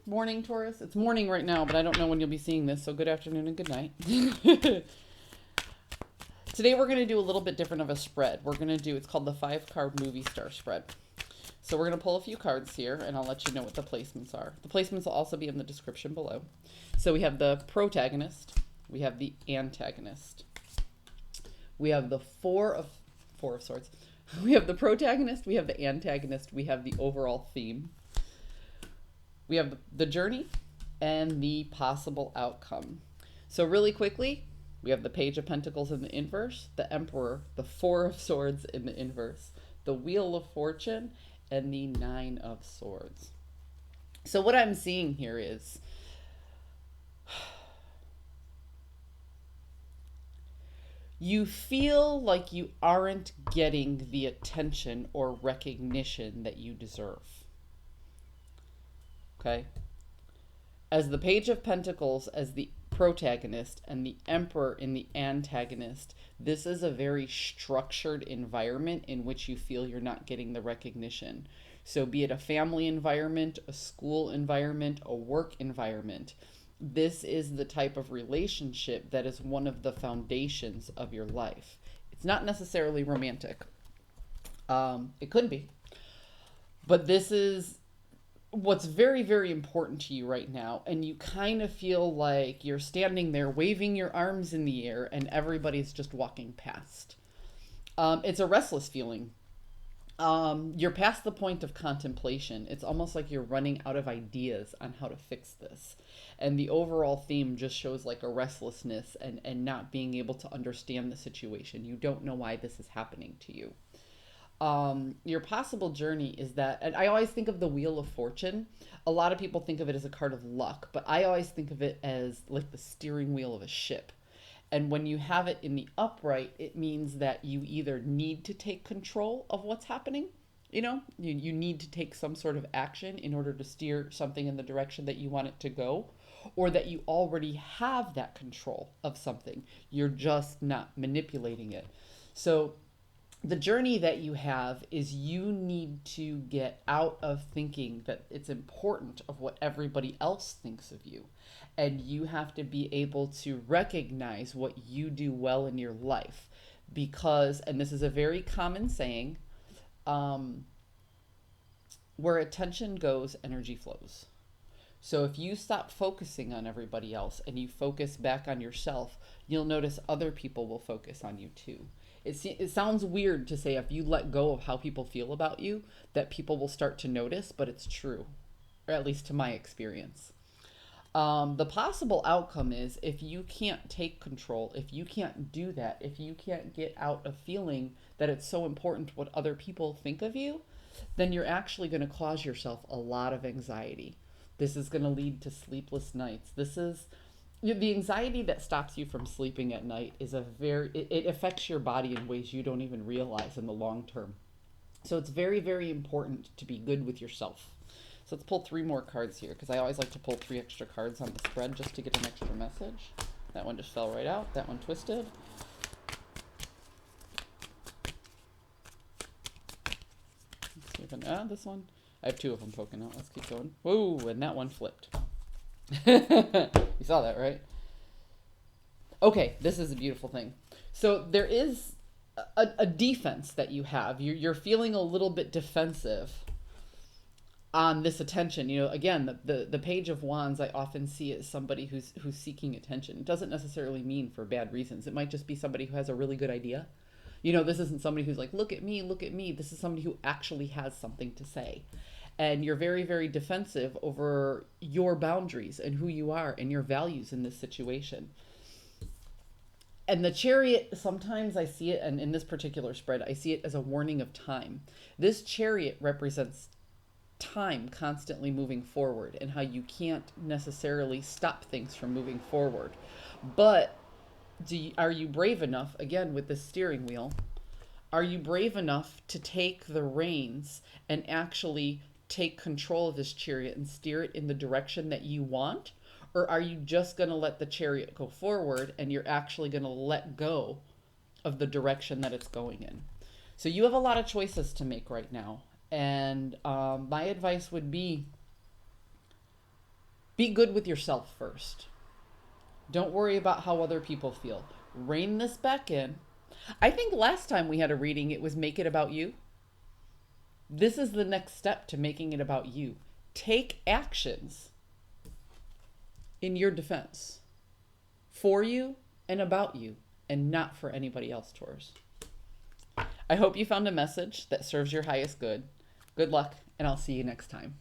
morning, Taurus. It's morning right now, but I don't know when you'll be seeing this, so good afternoon and good night. Today we're going to do a little bit different of a spread. It's called the 5-card movie star spread. So we're going to pull a few cards here, and I'll let you know what the placements are. The placements will also be in the description below. So we have the protagonist, we have the antagonist, we have the four of swords. We have the protagonist, we have the antagonist, we have the overall theme. We have the journey and the possible outcome. So really quickly, we have the Page of Pentacles in the inverse, the Emperor, the Four of Swords in the inverse, the Wheel of Fortune, and the Nine of Swords. So what I'm seeing here is you feel like you aren't getting the attention or recognition that you deserve. Okay? As the Page of Pentacles, as the protagonist, and the Emperor in the antagonist, this is a very structured environment in which you feel you're not getting the recognition. So be it a family environment, a school environment, a work environment, this is the type of relationship that is one of the foundations of your life. It's not necessarily romantic. It could be. But this is what's very, very important to you right now. And you kind of feel like you're standing there waving your arms in the air and everybody's just walking past. It's a restless feeling. You're past the point of contemplation. It's almost like you're running out of ideas on how to fix this. And the overall theme just shows like a restlessness and not being able to understand the situation. You don't know why this is happening to you. Your possible journey is that, and I always think of the Wheel of Fortune. A lot of people think of it as a card of luck, but I always think of it as like the steering wheel of a ship. And when you have it in the upright, it means that you either need to take control of what's happening. You need to take some sort of action in order to steer something in the direction that you want it to go, or that you already have that control of something. You're just not manipulating it. So the journey that you have is you need to get out of thinking that it's important of what everybody else thinks of you. And you have to be able to recognize what you do well in your life. Because, and this is a very common saying, where attention goes, energy flows. So if you stop focusing on everybody else and you focus back on yourself, you'll notice other people will focus on you too. It sounds weird to say if you let go of how people feel about you, that people will start to notice, but it's true, or at least to my experience. The possible outcome is if you can't take control, if you can't do that, if you can't get out of feeling that it's so important what other people think of you, then you're actually going to cause yourself a lot of anxiety. This is going to lead to sleepless nights. The anxiety that stops you from sleeping at night is it affects your body in ways you don't even realize in the long term. So it's very, very important to be good with yourself. So let's pull 3 more cards here, because I always like to pull 3 extra cards on the spread just to get an extra message. That one just fell right out. That one twisted. Let's see if this one. I have 2 of them poking out. Let's keep going. Whoa, and that one flipped. You saw that, right? Okay, this is a beautiful thing. So there is a defense that you have. You're feeling a little bit defensive on this attention. Again, the Page of Wands, I often see as somebody who's seeking attention. It doesn't necessarily mean for bad reasons. It might just be somebody who has a really good idea. This isn't somebody who's like, look at me, look at me. This is somebody who actually has something to say. And you're very, very defensive over your boundaries and who you are and your values in this situation. And the Chariot, sometimes I see it, and in this particular spread, I see it as a warning of time. This Chariot represents time constantly moving forward and how you can't necessarily stop things from moving forward. But are you brave enough, again with the steering wheel, are you brave enough to take the reins and actually take control of this Chariot and steer it in the direction that you want? Or are you just going to let the Chariot go forward and you're actually going to let go of the direction that it's going in? So you have a lot of choices to make right now. And my advice would be Be good with yourself first. Don't worry about how other people feel. Rein this back in. I think last time we had a reading, it was make it about you. This is the next step to making it about you. Take actions in your defense for you and about you, and not for anybody else, Taurus. I hope you found a message that serves your highest good. Good luck, and I'll see you next time.